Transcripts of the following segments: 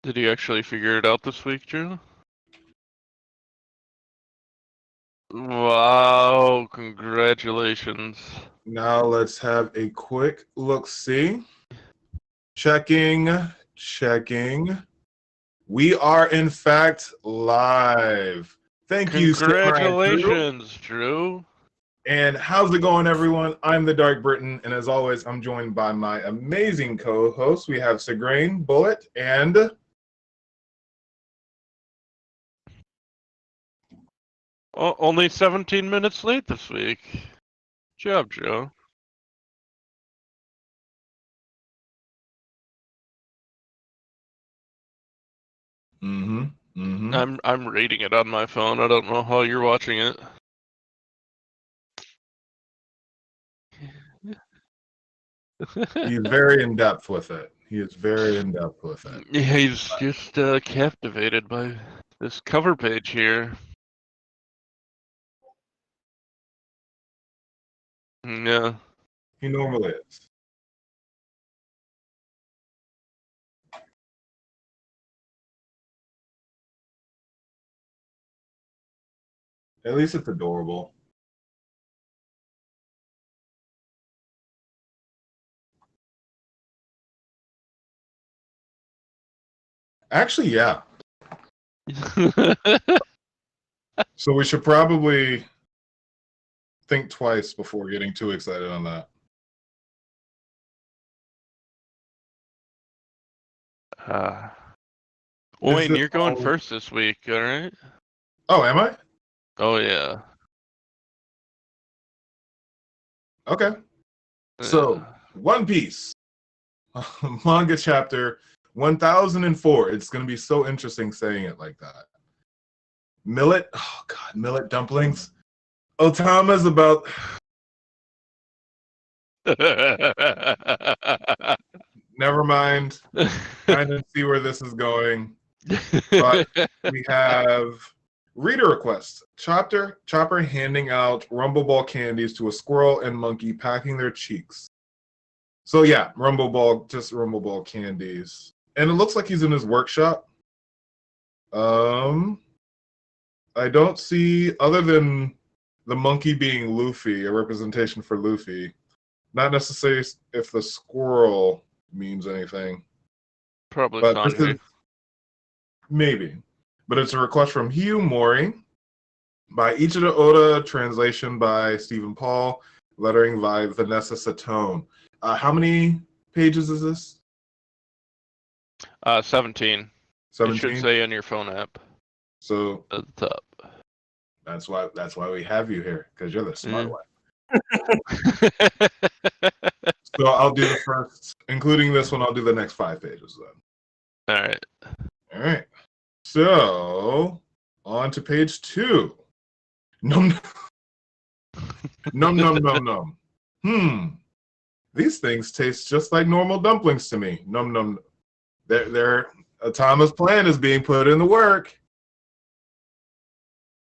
Did you actually figure it out this week, Drew? Wow, congratulations. Now let's have a quick look-see. Checking. We are, in fact, live. Thank you, Congratulations, Drew. And how's it going, everyone? I'm the DarkBriton, and as always, I'm joined by my amazing co-hosts. We have Segrain, Bullet, and... Only 17 minutes late this week. Good job, Joe. I'm rating it on my phone. I don't know how you're watching it. He's very in depth with it. Yeah, he's just captivated by this cover page here. Yeah. He normally is. At least it's adorable. Actually, yeah. So we should probably think twice before getting too excited on that. Wayne, you're going first this week, all right? Oh, am I? Oh, yeah. Okay. So, One Piece. Manga chapter 1004. It's going to be so interesting saying it like that. Millet. Oh, God. Millet dumplings. Otama's about... Never mind. I didn't see where this is going. But we have reader requests. Chopper handing out Rumble Ball candies to a squirrel and monkey packing their cheeks. So yeah, Rumble Ball candies. And it looks like he's in his workshop. I don't see, other than the monkey being Luffy, a representation for Luffy, not necessarily if the squirrel means anything. Probably but Sanji. Maybe. But it's a request from Hugh Mori by Eiichiro Oda, translation by Stephen Paul, lettering by Vanessa Satone. How many pages is this? 17. 17? It should say on your phone app. So at the top. That's why we have you here, because you're the smart one. So I'll do the first, including this one, I'll do the next 5 pages then. All right. So, on to page 2. Num. These things taste just like normal dumplings to me. Num. Otama's plan is being put in the work.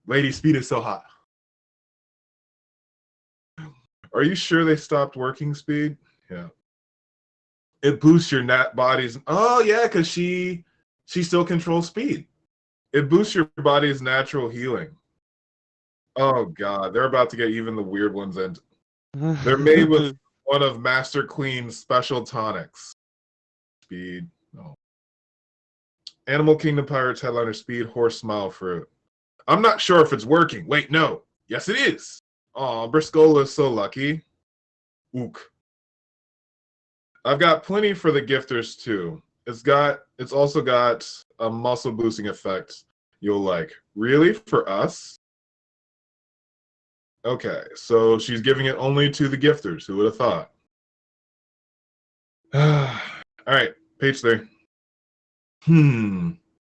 Lady Speed is so hot. Are you sure they stopped working Speed? Yeah. It boosts your body's... Oh, yeah, because she still controls Speed. It boosts your body's natural healing. Oh, God. They're about to get even the weird ones in. They're made with one of Master Queen's special tonics. Speed. No. Animal Kingdom Pirates headliner Speed Horse Smile Fruit. I'm not sure if it's working. Wait, no. Yes, it is. Aw, Briscola is so lucky. Ook. I've got plenty for the gifters too. It's also got a muscle boosting effect you'll like. Really? For us? Okay, so she's giving it only to the gifters. Who would have thought? All right, page 3.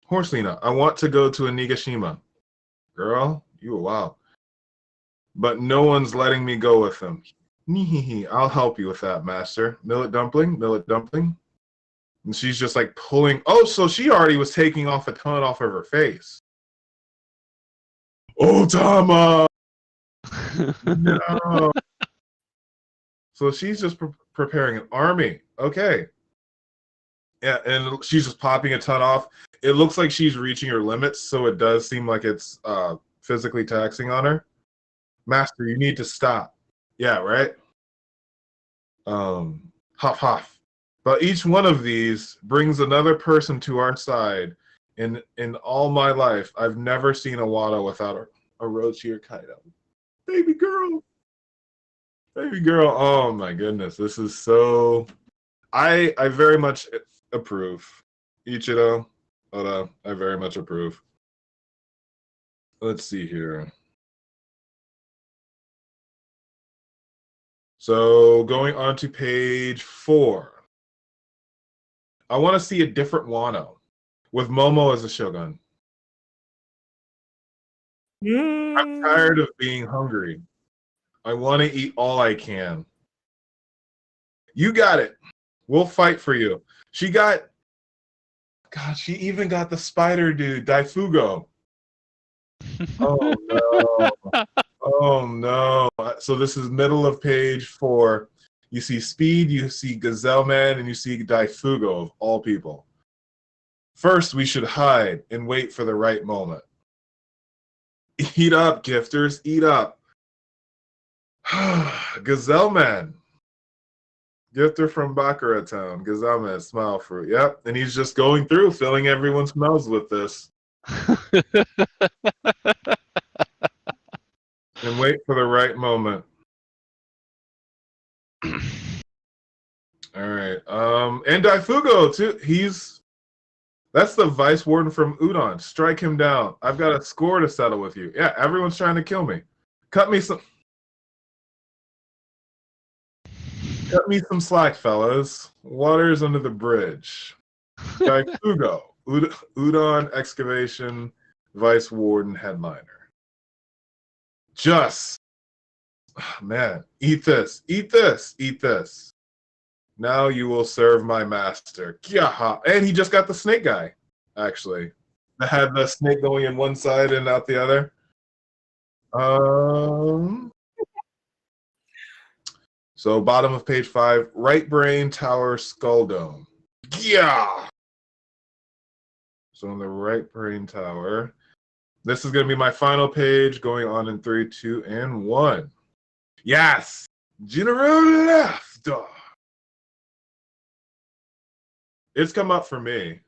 Horselina, I want to go to Onigashima. Girl, you a wild. But no one's letting me go with them. I'll help you with that, master. Millet dumpling. And she's just like pulling. Oh, so she already was taking off a ton off of her face. Otama! No. So she's just preparing an army. Okay. Yeah, and she's just popping a ton off. It looks like she's reaching her limits, so it does seem like it's physically taxing on her. Master, you need to stop. Yeah, right? Huff huff. But each one of these brings another person to our side. In all my life, I've never seen a Wada without a Orochi or Kaido. Baby girl. Baby girl. Oh my goodness. This is so I very much approve. Ichiro, Oda, I very much approve. Let's see here. So going on to page 4. I want to see a different Wano with Momo as a Shogun. I'm tired of being hungry. I want to eat all I can. You got it. We'll fight for you. She even got the spider dude, Daifugo. Oh no. Oh no. So this is middle of page 4. You see Speed, you see Gazelle Man, and you see Daifugo of all people. First, we should hide and wait for the right moment. Eat up, gifters, eat up. Gazelle Man. Gifter from Bakura Town. Gazelle Man, smile fruit. Yep, and he's just going through, filling everyone's mouths with this. And wait for the right moment. All right. And Daifugo too. That's the vice warden from Udon. Strike him down. I've got a score to settle with you. Yeah, everyone's trying to kill me. Cut me some slack, fellas. Water's under the bridge. Daifugo, Udon excavation, vice warden headliner. Just, man, eat this, eat this, eat this. Now you will serve my master. And he just got the snake guy, actually. That had the snake going in one side and out the other. So bottom of page 5, right brain tower skull dome. Yeah. So on the right brain tower. This is going to be my final page going on in 3, 2, and 1. Yes! General left! It's come up for me.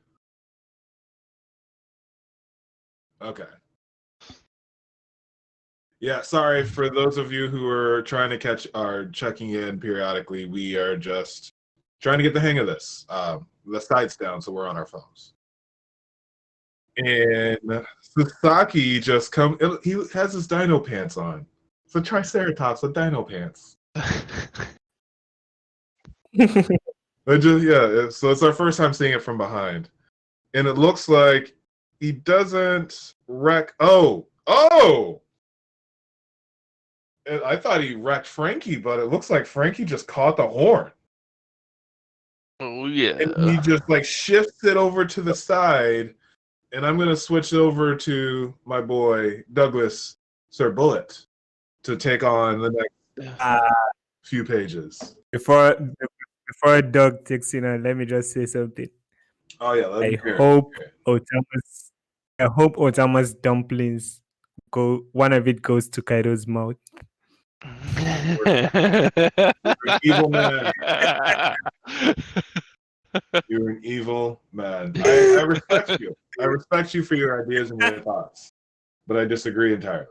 Okay. Yeah, sorry for those of you who are trying to checking in periodically. We are just trying to get the hang of this. The site's down, so we're on our phones. And Sasaki just he has his dino pants on. It's a Triceratops with dino pants. So it's our first time seeing it from behind. And it looks like he doesn't wreck. Oh! And I thought he wrecked Frankie, but it looks like Frankie just caught the horn. Oh, yeah. And he just like shifts it over to the side. And I'm going to switch over to my boy, Douglas Sir Bullet, to take on the next few pages. Before Doug takes in, let me just say something. Oh, yeah. I hope Otama's dumplings one of it goes to Kaido's mouth. You're an evil man. You're an evil man. I respect you. I respect you for your ideas and your thoughts, but I disagree entirely.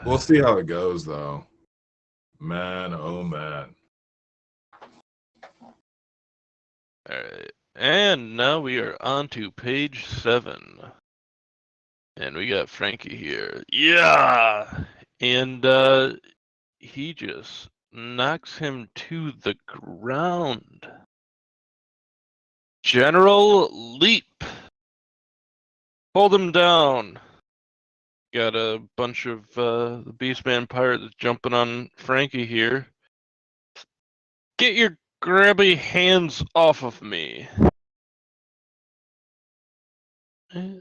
We'll see how it goes, though. Man, oh man. All right. And now we are on to page 7. And we got Frankie here. Yeah! And he just knocks him to the ground. General Leap. Hold him down. Got a bunch of the Beastman pirates jumping on Frankie here. Get your grabby hands off of me. Yeah,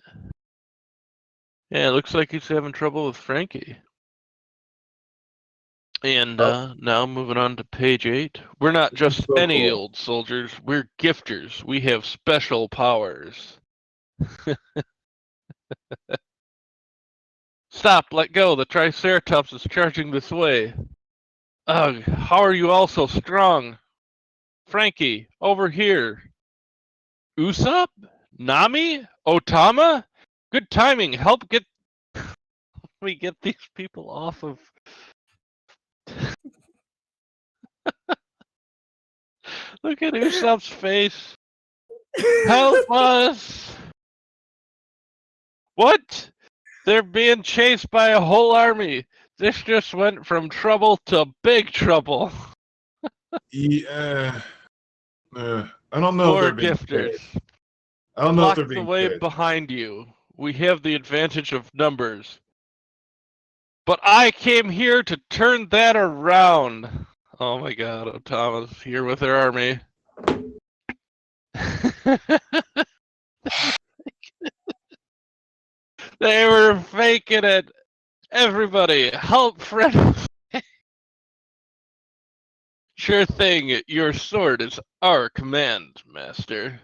it looks like he's having trouble with Frankie. And now moving on to page 8. We're not just So any cool. old soldiers. We're gifters. We have special powers. Stop, let go. The Triceratops is charging this way. Ugh, how are you all so strong? Frankie, over here. Usopp? Nami? Otama? Good timing. Help get me get these people off of Look at Usopp's face. Help us! What? They're being chased by a whole army. This just went from trouble to big trouble. Yeah. I don't know if More they're being gifters. paid. I don't know if Block they're the being way paid. behind you. We have the advantage of numbers. But I came here to turn that around. Oh my god, Otama's here with her army. They were faking it. Everybody, help Fred. Sure thing, your sword is our command, master.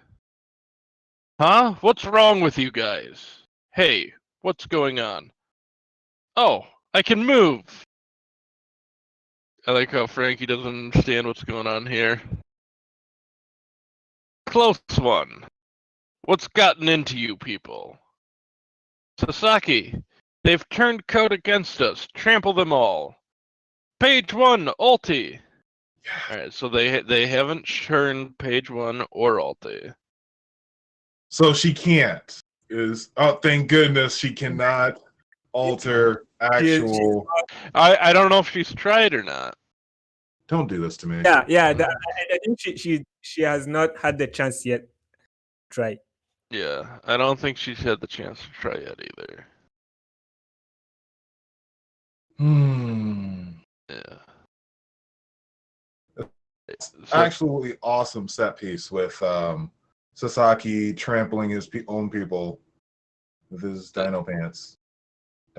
Huh? What's wrong with you guys? Hey, what's going on? Oh, I can move! I like how Frankie doesn't understand what's going on here. Close one. What's gotten into you people? Sasaki, they've turned code against us. Trample them all. Page 1, ulti. Alright, so they haven't turned page 1 or ulti. So she can't. Thank goodness she cannot alter actual. I don't know if she's tried or not. Don't do this to me. Yeah. I think she has not had the chance yet. To try. Yeah, I don't think she's had the chance to try yet either. Yeah. It's absolutely awesome set piece with Sasaki trampling his own people with his dino pants.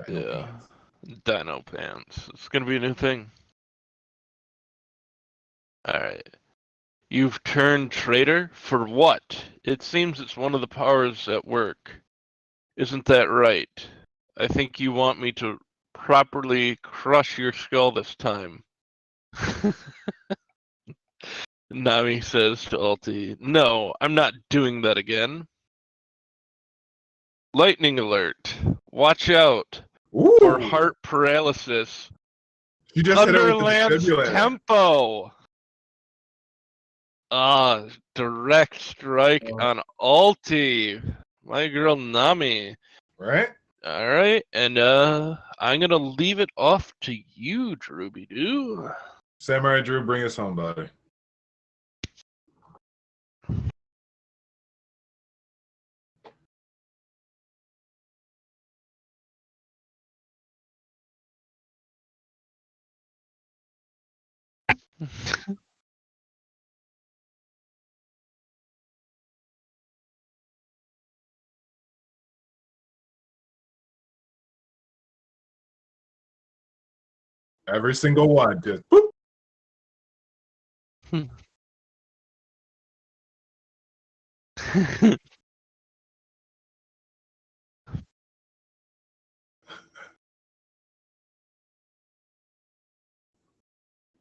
Dino pants. It's gonna be a new thing. Alright. You've turned traitor? For what? It seems it's one of the powers at work. Isn't that right? I think you want me to properly crush your skull this time. Nami says to Ulti, no, I'm not doing that again. Lightning alert. Watch out. Ooh. For heart paralysis. You just hit it with the Thunderland's defibrillator. tempo. Direct strike on Ulti. My girl Nami. Right? Alright, and I'm gonna leave it off to you, Drooby-Doo. Samurai Drew, bring us home, buddy. Every single one, just boop.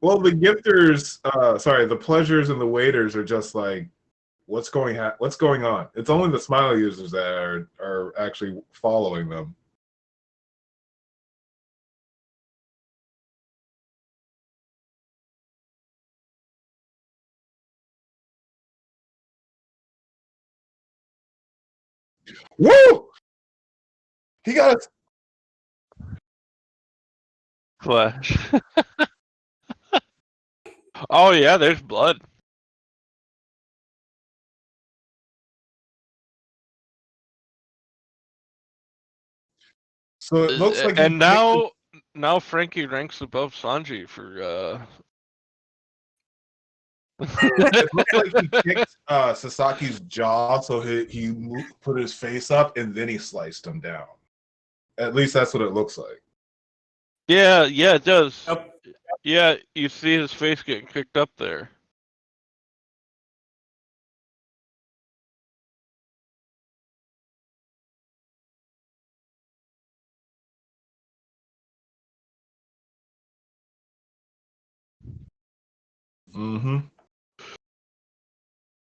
Well, the gifters, the pleasures and the waiters are just like, what's going on? It's only the smile users that are actually following them. Woo! He got it. Flash. Oh yeah, there's blood. So it looks like and now Frankie ranks above Sanji for it looks like he kicked Sasaki's jaw, so he put his face up and then he sliced him down. At least that's what it looks like. Yeah, it does. Yep. Yeah, you see his face getting kicked up there. Mm-hmm.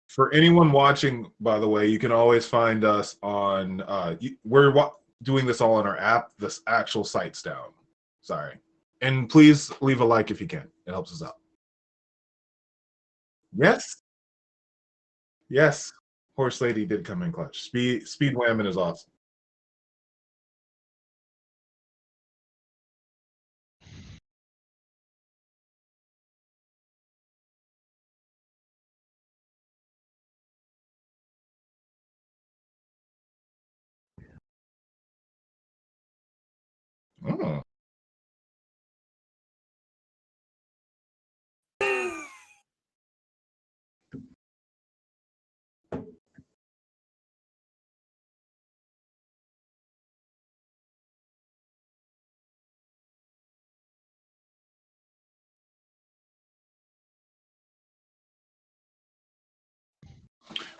For anyone watching, by the way, you can always find us on. We're doing this all on our app. This actual site's down. Sorry, and please leave a like if you can. It helps us out. Yes, yes. Horse Lady did come in clutch. Speed Whammon is awesome. Oh.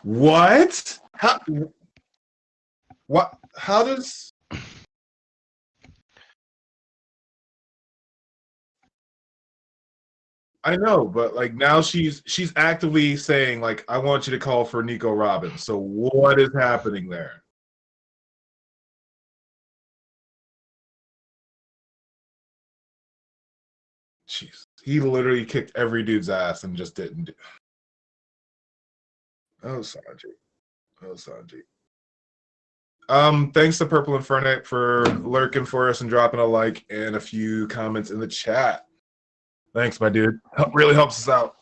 What? How? What? How does? I know, but like now she's actively saying like I want you to call for Nico Robbins. So what is happening there? Jeez, he literally kicked every dude's ass and just didn't. Oh, Sanji. Oh, Sanji. Thanks to Purple Infernet for lurking for us and dropping a like and a few comments in the chat. Thanks, my dude. Really helps us out.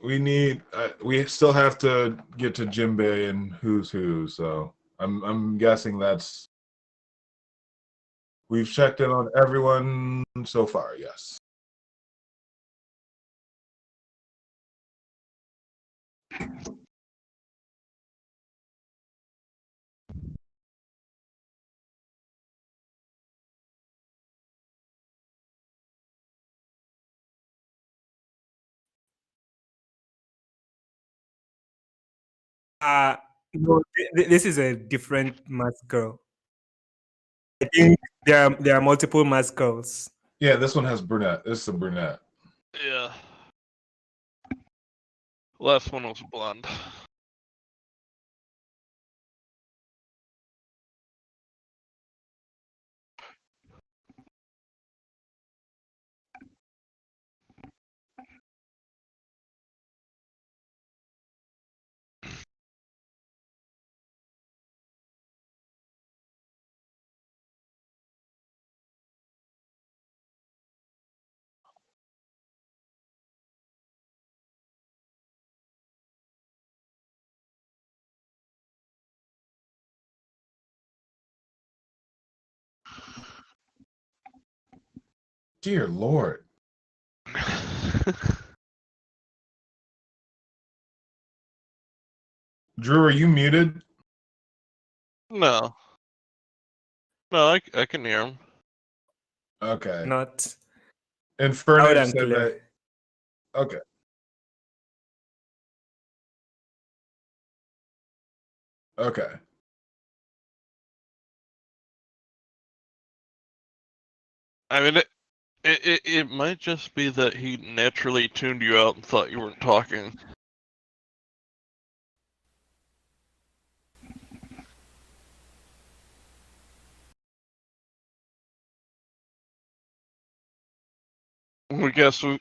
We still have to get to Jimbei and who's who, so I'm guessing that's we've checked in on everyone so far, yes. No, this is a different mask girl. I think there are multiple mask girls. Yeah, this one has brunette. This is a brunette. Yeah. Last one was blonde. Dear Lord. Drew, are you muted? No. No, I can hear him. Okay. Not And loud Fernet and said clear. that. Okay. Okay. I mean, it might just be that he naturally tuned you out and thought you weren't talking. We guess we.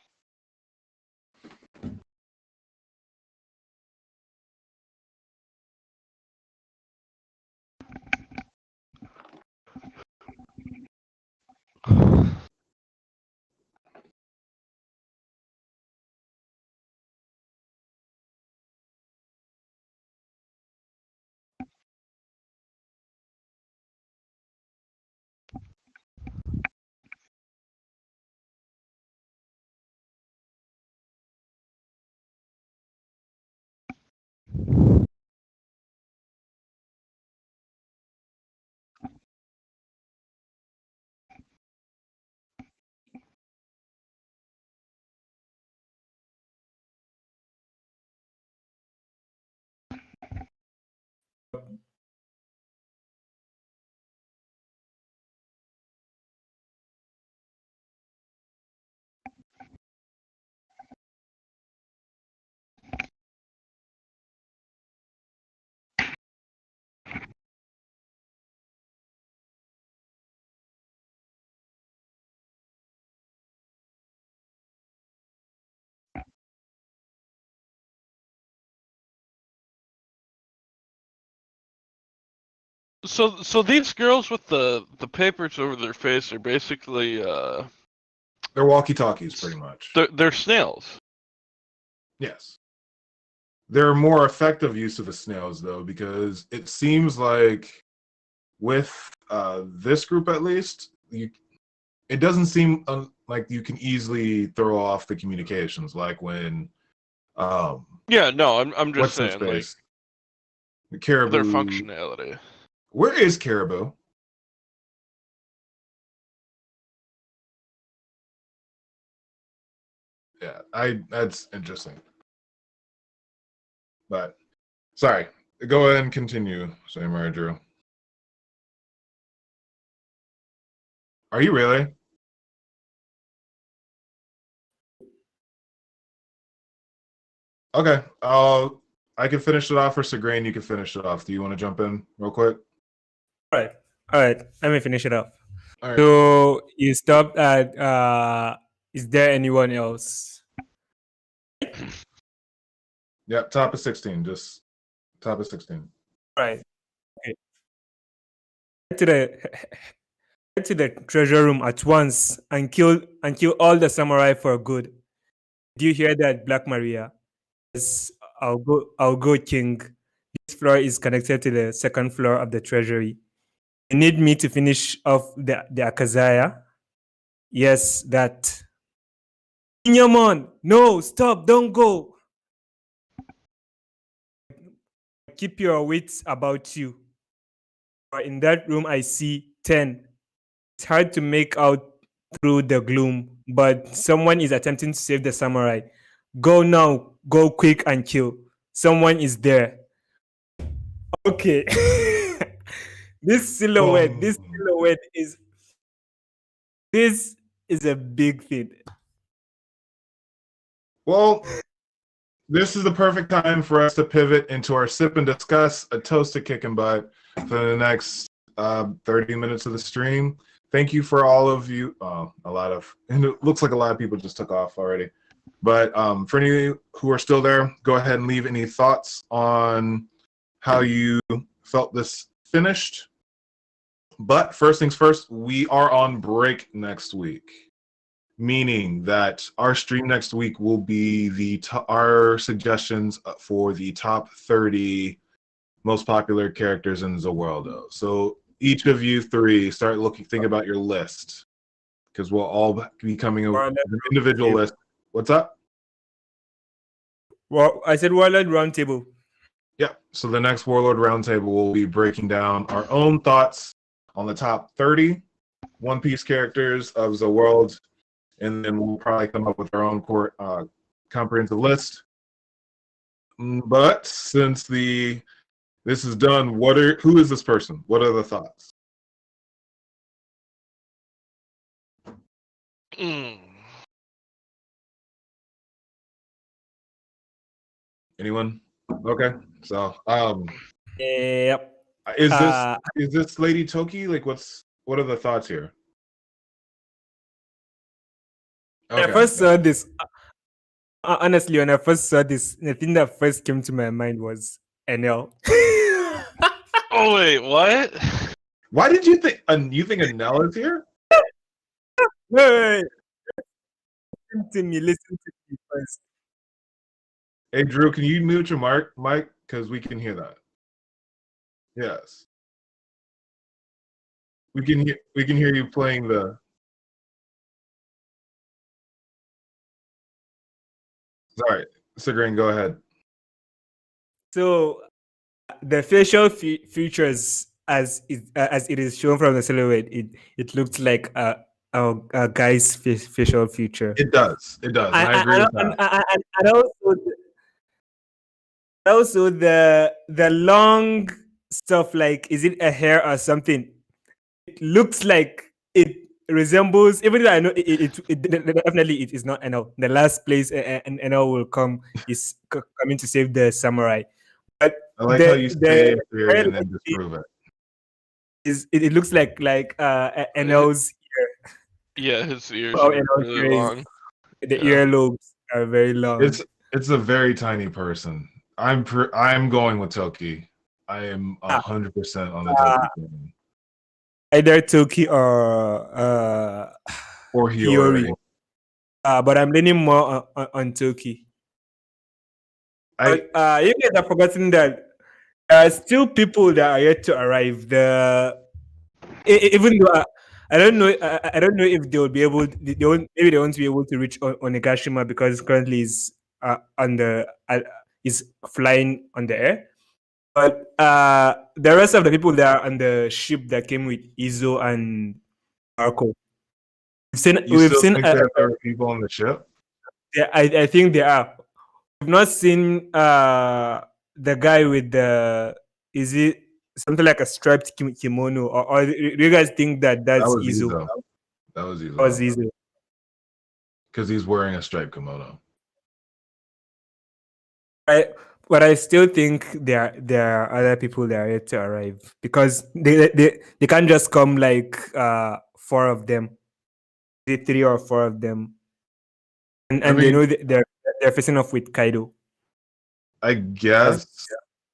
So these girls with the papers over their face are basically They're walkie-talkies, pretty much. they're snails. Yes. They're more effective use of the snails, though, because it seems like with this group, at least, it doesn't seem like you can easily throw off the communications, like when. Yeah, no, I'm just what's his saying, like, face? The Caribou. their functionality. Where is Caribou? Yeah, that's interesting. But sorry, go ahead and continue, Samurai Drew. Are you really? Okay, I can finish it off for Segrain. You can finish it off. Do you want to jump in real quick? All right. Let me finish it up. All right. So you stopped at is there anyone else? Yep, top of 16. Just top of 16. Right. Okay. To the treasure room at once and kill all the samurai for good. Do you hear that, Black Maria? Yes, I'll go, King. This floor is connected to the second floor of the treasury. You need me to finish off the Akazaya? Yes, that. Inyamon, no, stop, don't go. Keep your wits about you. In that room, I see 10. It's hard to make out through the gloom, but someone is attempting to save the samurai. Go now, go quick and kill. Someone is there. Okay. This silhouette is a big thing. Well, this is the perfect time for us to pivot into our sip and discuss, a toast to kicking butt for the next 30 minutes of the stream. Thank you for all of you. And it looks like a lot of people just took off already. But for any of you who are still there, go ahead and leave any thoughts on how you felt this finished. But first things first, we are on break next week, meaning that our stream next week will be our suggestions for the top 30 most popular characters in Zaweldo. So each of you three think about your list, because we'll all be coming up with an individual list. What's up? Well, I said Warlord Roundtable. Yeah. So the next Warlord Roundtable will be breaking down our own thoughts on the top 30 One Piece characters of the world, and then we'll probably come up with our own comprehensive list. But since this is done, who is this person? What are the thoughts? Anyone? Okay. So Yep. is this Lady Toki? Like, what are the thoughts here? When I first saw this, honestly, when I first saw this, the thing that first came to my mind was NL. Oh wait, what? Why did you think Anel is here? Wait. Listen to me first. Hey Drew, can you mute your mic? Because we can hear that. Yes. We can hear you playing the. Sorry, Segrain, go ahead. So the facial features, as it is shown from the silhouette, it looks like a guy's facial feature. It does. I agree with that. And also the long stuff like, is it a hair or something? It looks like it resembles, even though I know definitely it is not Enel. The last place an Enel will come is coming to save the samurai. But I like how you say the a theory and then disprove it. it looks like Enel's Yeah, his ears how are Enel's really ear is. long. The Yeah. earlobes are very long. It's a very tiny person. I'm going with Toki. I am 100% on the Toki team. Either Toki or Hiyori. But I'm leaning more on Toki. But you guys have forgotten that there are still people that are yet to arrive. Even though I don't know, I don't know if they will be able. Maybe they won't be able to reach Onigashima because currently is is flying on the air. But the rest of the people that are on the ship that came with Izo and Marco, We've seen think that there are people on the ship? Yeah, I think there are. We've not seen the guy with is it something like a striped kimono, or do you guys think that that's Izo? That was Izo. That was Izo. Because he's wearing a striped kimono. But I still think there are other people that are yet to arrive because they can't just come like 4 of them, 3 or 4 of them, and I mean, they know they're facing off with Kaido. I guess,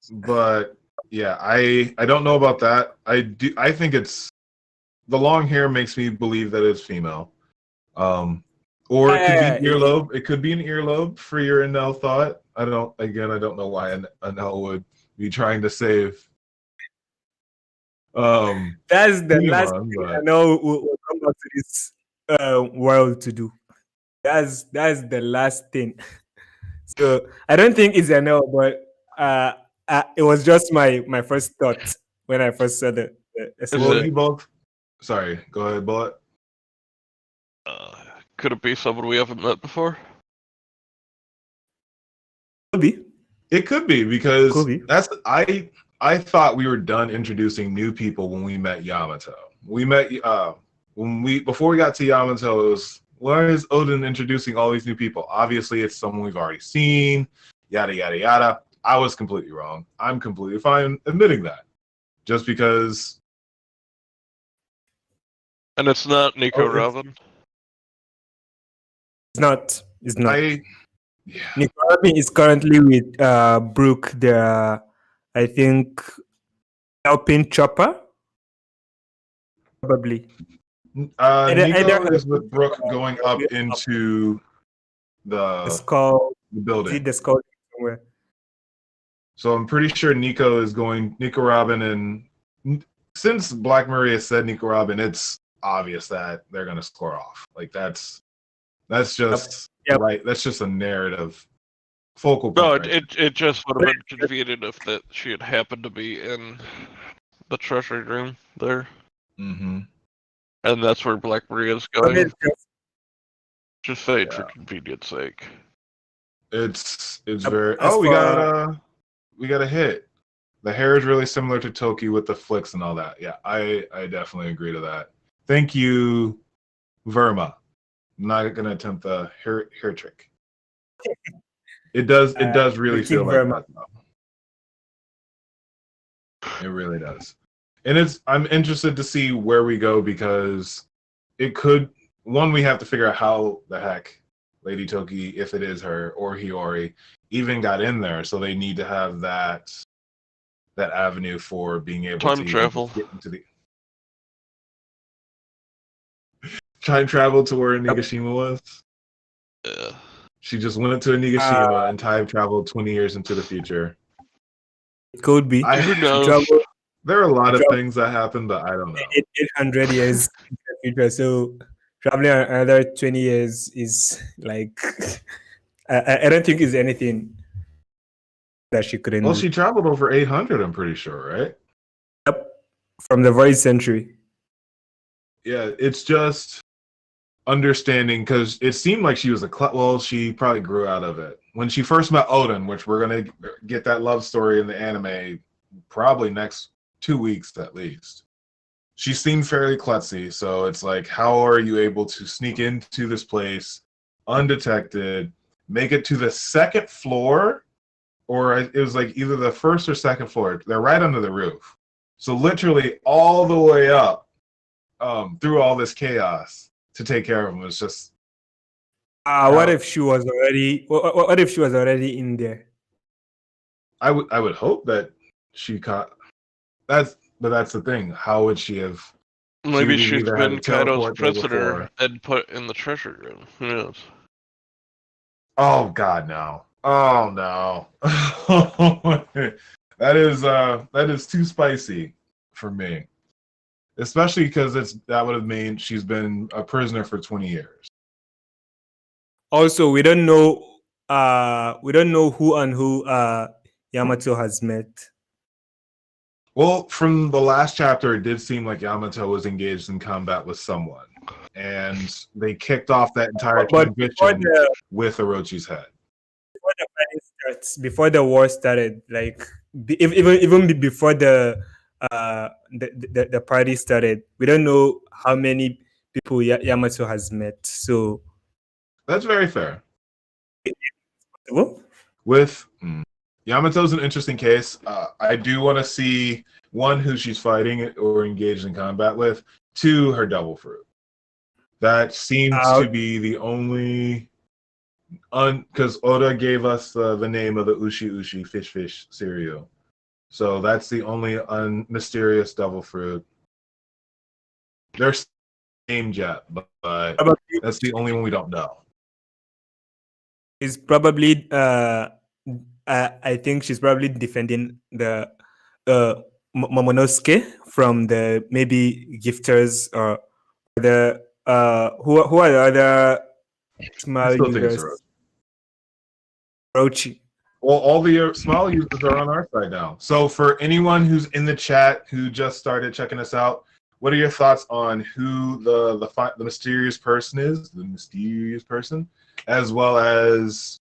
but yeah, I don't know about that. I think it's the long hair makes me believe that it's female, or it could be earlobe. It could be an earlobe for your Enel thought. I don't know why Enel would be trying to save. That's the last thing I know we'll come back to this world to do. That's the last thing. So I don't think it's Enel, but it was just my first thought when I first saw the you both. Sorry, go ahead, Bullet. Could it be someone we haven't met before? Could be. It could be because that's I thought we were done introducing new people when we met Yamato. We met before we got to Yamato, it was, why is Oden introducing all these new people? Obviously, it's someone we've already seen. Yada yada yada. I was completely wrong. I'm completely fine admitting that, just because. And it's not Nico Robin. It's not. It's not. Yeah. Nico Robin is currently with Brooke, the I think helping Chopper. Probably. Nico is with Brooke going up into the building. The skull somewhere. So I'm pretty sure Nico Robin, and since Black Maria said Nico Robin, it's obvious that they're gonna score off. Like that's just right. That's just a narrative focal point. No, it just would have been convenient if that she had happened to be in the treasury room there. Mm-hmm. And that's where Black Maria's going. Just say it for convenience sake. It's very. We got a hit. The hair is really similar to Toki with the flicks and all that. Yeah, I definitely agree to that. Thank you, Verma. I'm not gonna attempt the hair trick. It does really feel like that though. It really does. And I'm interested to see where we go because it could, we have to figure out how the heck Lady Toki, if it is her, or Hiyori, even got in there. So they need to have that avenue for being able to travel. Get into the time travel to where Nigashima was. Yeah. She just went to Nigashima and time traveled 20 years into the future. It could be. Who knows? There are a lot of things that happen, but I don't know. 800 years in the future, so traveling another 20 years is like I don't think is anything that she couldn't. Well, she traveled over 800. I'm pretty sure, right? Yep, from the void century. Yeah, it's just understanding because it seemed like she was she probably grew out of it when she first met Oden, which we're gonna get that love story in the anime probably next 2 weeks at least. She seemed fairly klutzy, so it's like, how are you able to sneak into this place undetected, make it to the second floor, or it was like either the first or second floor. They're right under the roof. So literally all the way up through all this chaos to take care of them. It's just... What if she was already? What if she was already in there? I would hope that she caught. But that's the thing. How would she have? Maybe She she's either had been to teleport Kaido's there prisoner before. and put in the treasure room. Who knows? Oh God, no! Oh no! that is too spicy for me. Especially because that would have meant she's been a prisoner for 20 years. Also, we don't know who and who Yamato has met. Well, from the last chapter, it did seem like Yamato was engaged in combat with someone, and they kicked off that entire transition with Orochi's head. Before the war started, like even before the party started, we don't know how many people Yamato has met. So that's very fair. What? With Yamato's an interesting case. I do want to see, one, who she's fighting or engaged in combat with. Two, her devil fruit. That seems to be the only... because Oda gave us the name of the Ushi fish cereal. So that's the only mysterious devil fruit. They're named yet, but that's the only one we don't know. Is probably I think she's probably defending the Momonosuke from the maybe gifters or the who are the other small users. Orochi. Well, all the small users are on our side now. So for anyone who's in the chat who just started checking us out, what are your thoughts on who the mysterious person is? The mysterious person, as well as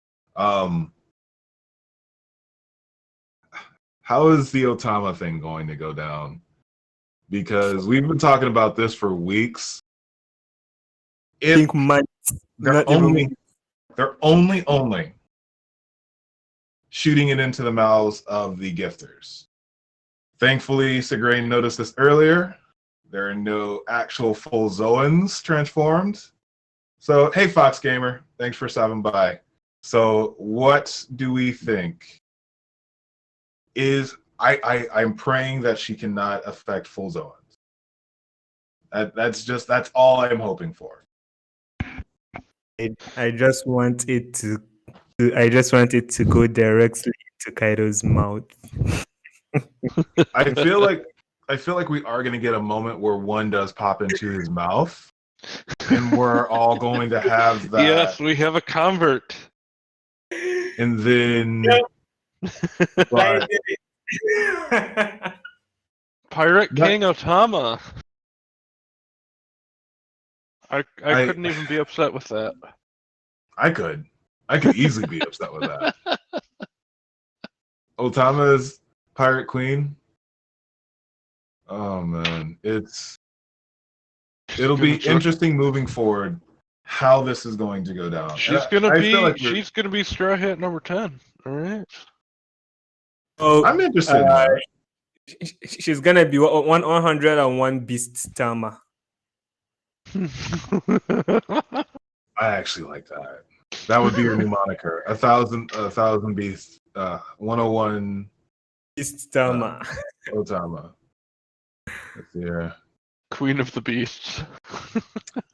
how is the Otama thing going to go down? Because we've been talking about this for weeks. I think months. They're only shooting it into the mouths of the gifters. Thankfully, Segrain noticed this earlier. There are no actual full Zoans transformed. So, hey, Fox Gamer, thanks for stopping by. So, what do we think? I'm praying that she cannot affect full Zoans. That's all I'm hoping for. I just want it to go directly to Kaido's mouth. I feel like we are going to get a moment where one does pop into his mouth, and we're all going to have that. Yes, we have a convert. And then, but, Pirate King Otama. I couldn't even be upset with that. I could easily be upset with that. Otama's Pirate Queen. Oh man, it'll be interesting moving forward how this is going to go down. She's gonna be Straw Hat number 10. All right. Oh, I'm interested in that. She's gonna be 101 Beast Tama. I actually like that. That would be your new moniker. 1,000 Beasts. 101 Beast Tama. Otama. Let's see here. Queen of the Beasts.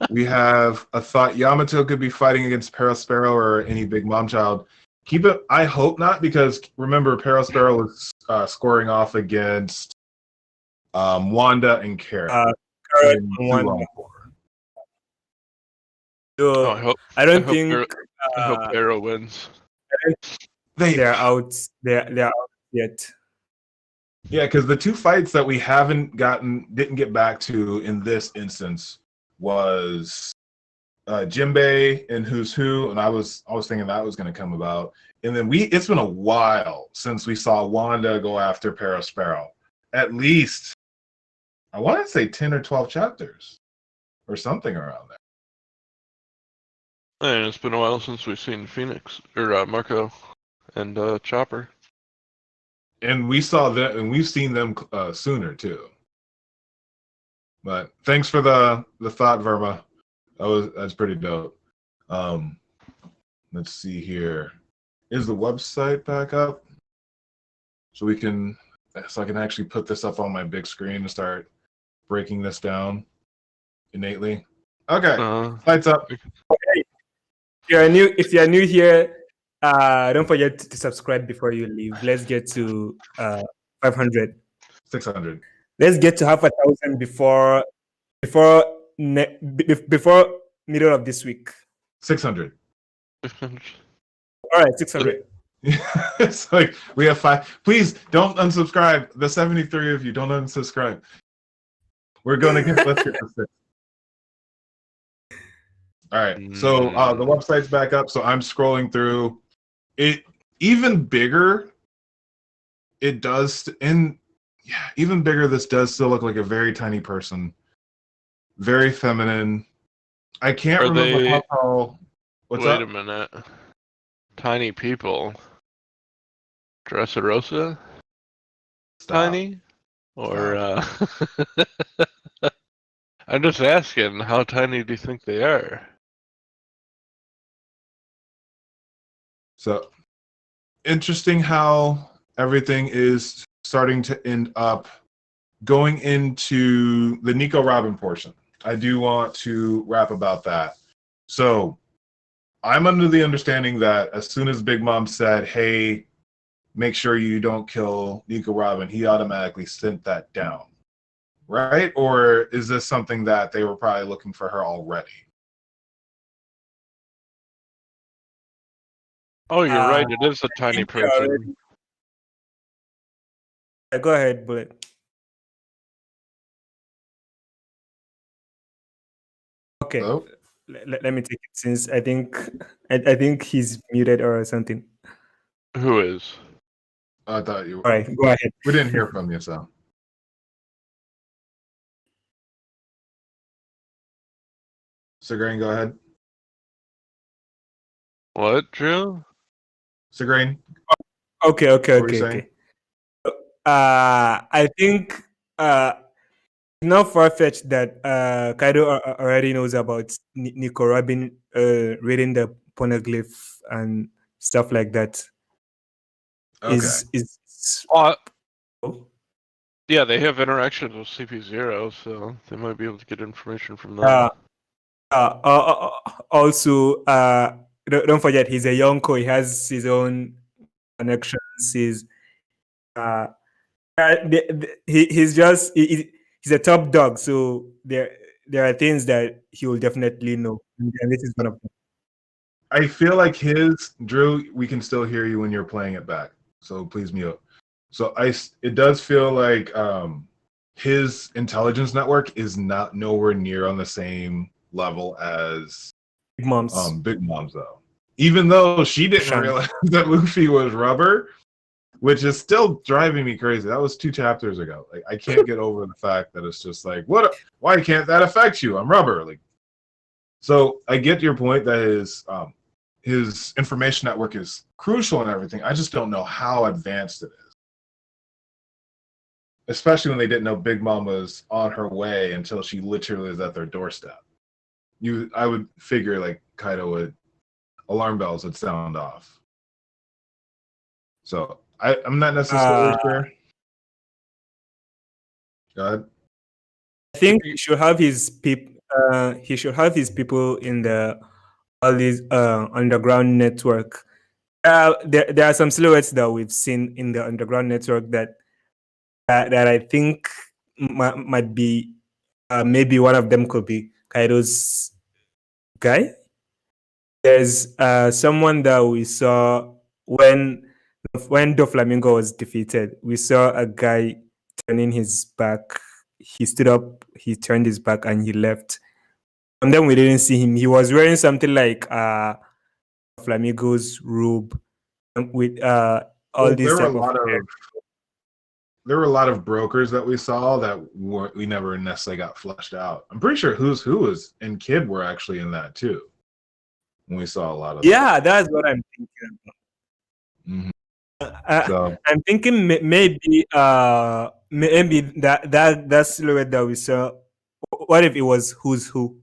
We have a thought Yamato could be fighting against Parasparrow or any Big Mom child. Keep it. I hope not, because remember, Parasparrow was scoring off against Wanda and Kara. So, I hope Arrow wins. They're out. They're out yet. Yeah, because the two fights that we didn't get back to in this instance was Jinbei and Who's Who, and I was thinking that was going to come about, And then it's been a while since we saw Wanda go after Parasparrow. At least, I want to say 10 or 12 chapters or something around there. And it's been a while since we've seen Phoenix or Marco and Chopper. And we saw that, and we've seen them sooner too. But thanks for the thought, Verma. That's pretty dope. Let's see here. Is the website back up? So I can actually put this up on my big screen and start breaking this down innately. Okay, lights up. If you're new here, don't forget to subscribe before you leave. Let's get to 500. 600. Let's get to 500,000 before middle of this week. 600. All right, 600. It's like we have 5. Please don't unsubscribe. The 73 of you, don't unsubscribe. We're going to let's get to 6. All right, so the website's back up. So I'm scrolling through it. Even bigger, it does, and yeah, even bigger. This does still look like a very tiny person, very feminine. I can't remember how tall. Wait a minute. Tiny people. Dressrosa? Tiny? Or I'm just asking, how tiny do you think they are? So interesting how everything is starting to end up going into the Nico Robin portion. I do want to rap about that. So I'm under the understanding that as soon as Big Mom said, hey, make sure you don't kill Nico Robin, he automatically sent that down. Right? Or is this something that they were probably looking for her already? Oh, you're right. It is a tiny person. Go ahead, Bullet. Okay. Hello? Let me take it since I think he's muted or something. Who is? I thought you were. All right, go ahead. We didn't hear from you, so. Segrain, go ahead. What, Drew? Segrain. Okay. I think not far-fetched that Kaido already knows about Nico Robin reading the poneglyph and stuff like that. Okay. Yeah, they have interactions with CP0, so they might be able to get information from that. Also, don't forget, he's a Yonko. He has his own connections. He's a top dog. So there are things that he will definitely know, and this is one of them. I feel like Drew, we can still hear you when you're playing it back. So please mute. So it does feel like his intelligence network is nowhere near on the same level as Big Mom's. Big Mom's though. Even though she didn't realize that Luffy was rubber, which is still driving me crazy. That was 2 chapters ago. Like I can't get over the fact that it's just like, why can't that affect you? I'm rubber. Like, so I get your point that his information network is crucial and everything. I just don't know how advanced it is. Especially when they didn't know Big Mom was on her way until she literally was at their doorstep. I would figure like Kaido alarm bells would sound off. So I'm not necessarily sure. Go ahead. I think he should have his people in all these underground network. There are some silhouettes that we've seen in the underground network that I think might be maybe one of them could be Kaido's guy. There's someone that we saw when Doflamingo was defeated. We saw a guy turning his back. He stood up, he turned his back, and he left. And then we didn't see him. He was wearing something like Flamingo's robe. with Well, all these type of there were a lot of brokers that we saw that we never necessarily got fleshed out. I'm pretty sure Who's Who was and Kid were actually in that too. When we saw a lot of Yeah, that's what I'm thinking about. Mhm. So I'm thinking maybe that silhouette that we saw. What if it was Who's Who?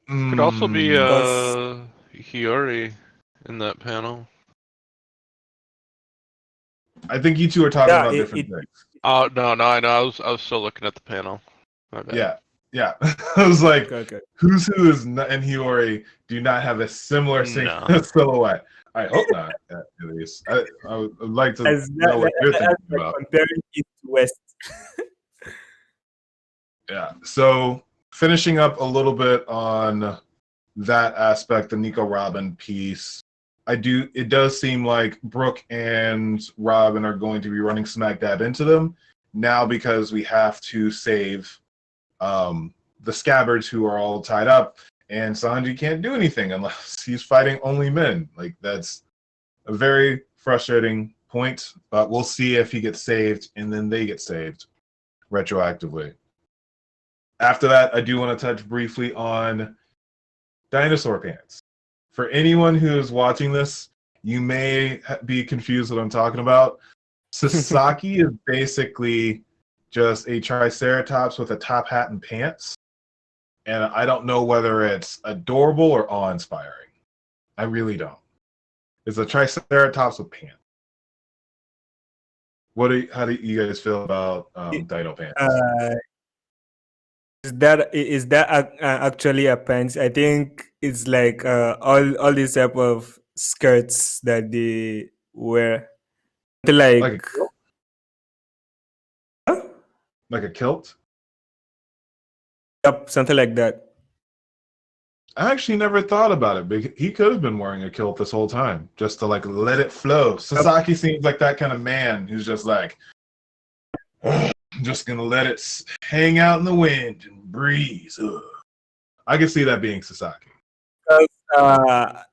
Could also be Because Hiyori in that panel. I think you two are talking yeah, about different things. Oh no, I know. I was still looking at the panel. My bad. Yeah. I was like, okay. Who's Who is and Hiyori do not have a similar silhouette. I hope not, at least. I would like to know what you're thinking about. Comparing east to west. Yeah. So finishing up a little bit on that aspect, the Nico Robin piece. It does seem like Brooke and Robin are going to be running smack dab into them now because we have to save the scabbards who are all tied up, and Sanji can't do anything unless he's fighting only men. Like, that's a very frustrating point, but we'll see if he gets saved and then they get saved retroactively. After that, I do want to touch briefly on Dinosaur Pants. For anyone who is watching this, you may be confused what I'm talking about. Sasaki is basically just a Triceratops with a top hat and pants. And I don't know whether it's adorable or awe-inspiring. I really don't. It's a Triceratops with pants. How do you guys feel about Dino Pants? Is that actually a pants? I think it's like all these type of skirts that they wear. Like a kilt? Huh? Like a kilt? Yep, something like that. I actually never thought about it, but he could have been wearing a kilt this whole time, just to like let it flow. Sasaki seems like that kind of man who's just like, I'm just gonna let it hang out in the wind and breeze. Ugh. I can see that being Sasaki. Because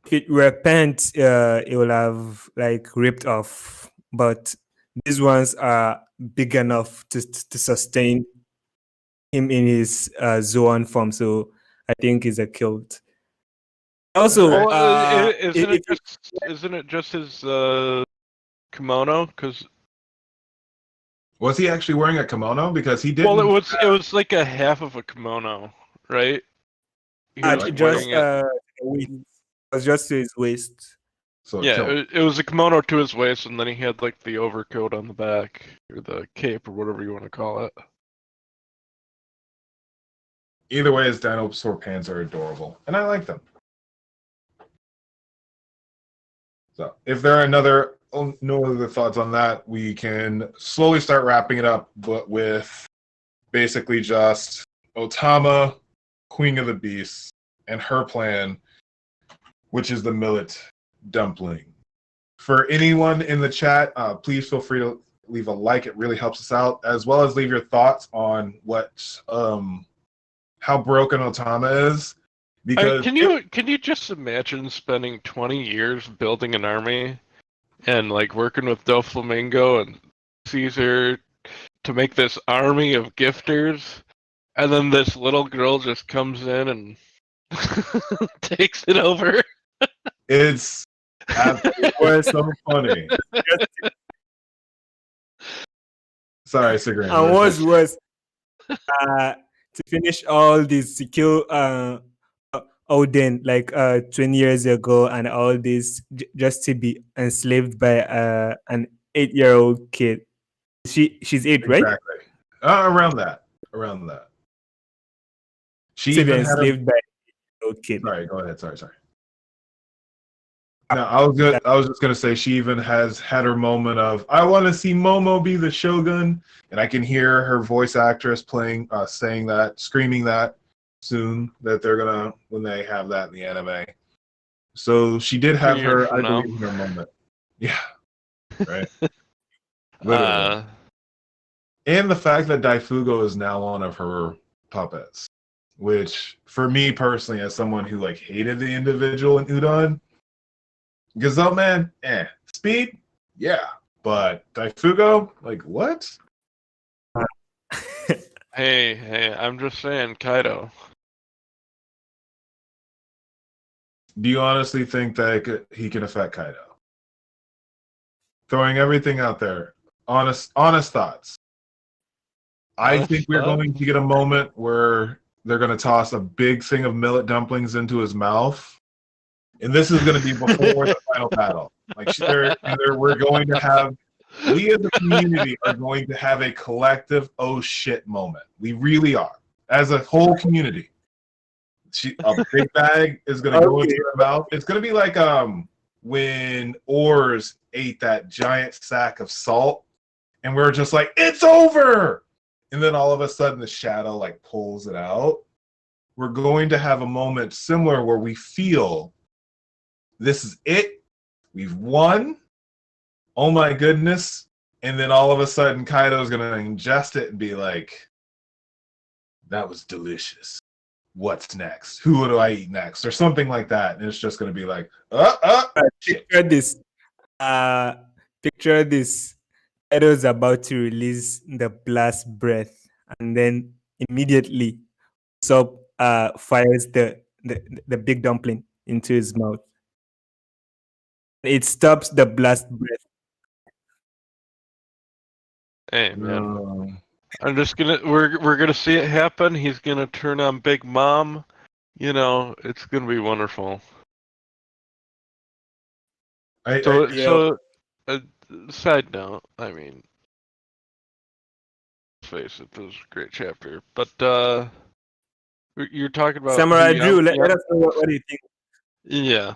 if it were pants, it would have like ripped off. But these ones are big enough to sustain him in his Zoan form. So I think it's a kilt. Also, isn't it just his kimono? Because was he actually wearing a kimono? Because he did. Well, it was like a half of a kimono, right? It was just to his waist. So yeah, it was a kimono to his waist, and then he had like the overcoat on the back, or the cape, or whatever you want to call it. Either way, his dinosaur pants are adorable, and I like them. So, if there are no other thoughts on that, we can slowly start wrapping it up, but with basically just Otama, Queen of the Beasts, and her plan, which is the millet dumpling. For anyone in the chat, please feel free to leave a like. It really helps us out, as well as leave your thoughts on how broken Otama is. Because can you just imagine spending 20 years building an army and like working with Doflamingo and Caesar to make this army of gifters, and then this little girl just comes in and takes it over? It's so funny. Sorry, Sigrid. And what's worse, to finish all this secure Odin like 20 years ago, and all this just to be enslaved by an 8-year-old kid. She's 8, right? Exactly. Around that. She even enslaved by an 8-year-old kid. Sorry, go ahead. Sorry. No, I was just gonna say she even has had her moment of I want to see Momo be the shogun, and I can hear her voice actress screaming that soon that they're gonna when they have that in the anime. So she did have her, I believe, her moment. Yeah, right. And the fact that Daifugo is now one of her puppets. which for me personally, as someone who like hated the individual in Udon, Gazelle Man, Speed, yeah. But Daifugo, like what? Hey, I'm just saying, Kaido. Do you honestly think that he can affect Kaido? Throwing everything out there, honest thoughts. I think we're going to get a moment where they're going to toss a big thing of millet dumplings into his mouth, and this is going to be before the final battle. Like we're going to have, we as a community are going to have a collective oh shit moment. We really are, as a whole community. A big bag is going to go into her mouth. It's going to be like when Oars ate that giant sack of salt, and we're just like, it's over. And then all of a sudden the shadow like pulls it out. We're going to have a moment similar where we feel this is it. We've won. Oh my goodness. And then all of a sudden Kaido's going to ingest it and be like, that was delicious. What's next? Who do I eat next? Or something like that. And it's just going to be like, Picture this. Picture this. Kaido's about to release the blast breath, and then immediately Usopp fires the big dumpling into his mouth. It stops the blast breath. Hey man, I'm just gonna we're gonna see it happen. He's gonna turn on Big Mom. You know, it's gonna be wonderful. Side note, I mean, let's face it, this was a great chapter. But you're talking about Samurai Drew. Let us know what do you think. Yeah,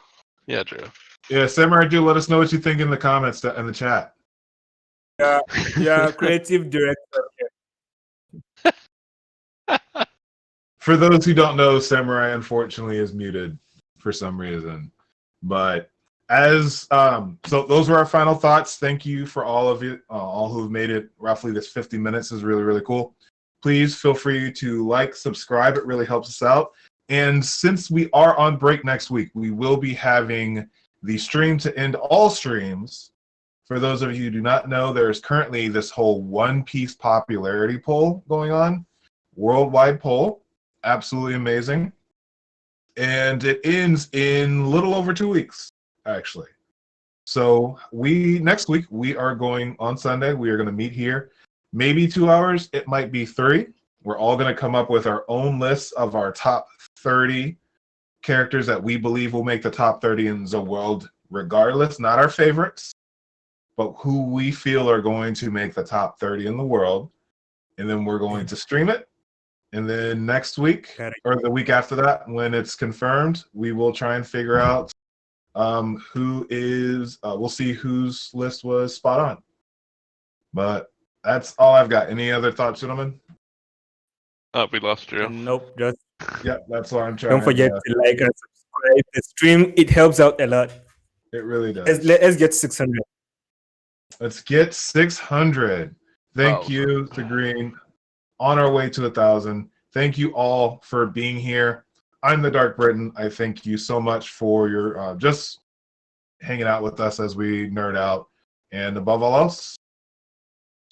Drew. Yeah, Samurai Drew. Let us know what you think in the comments in the chat. Yeah, creative director. For those who don't know, Samurai unfortunately is muted for some reason. But as so those were our final thoughts. Thank you for all of you, all who've made it roughly this 50 minutes is really, really cool. Please feel free to like, subscribe. It really helps us out. And since we are on break next week, we will be having the stream to end all streams. For those of you who do not know, there's currently this whole One Piece popularity poll going on, worldwide poll, absolutely amazing. And it ends in a little over 2 weeks, actually. So next week, we are going on Sunday, we are going to meet here, maybe 2 hours, it might be 3. We're all going to come up with our own lists of our top 30 characters that we believe will make the top 30 in the world regardless, not our favorites, but who we feel are going to make the top 30 in the world. And then we're going to stream it. And then next week, or the week after that, when it's confirmed, we will try and figure out who is, we'll see whose list was spot on. But that's all I've got. Any other thoughts, gentlemen? We lost Drew. Nope, just yeah, that's what I'm trying. Don't forget to like and subscribe the stream. It helps out a lot. It really does. Let's get 600. Let's get 600. Thank you to Green. On our way to 1,000. Thank you all for being here. I'm the DarkBriton. I thank you so much for your just hanging out with us as we nerd out. And above all else,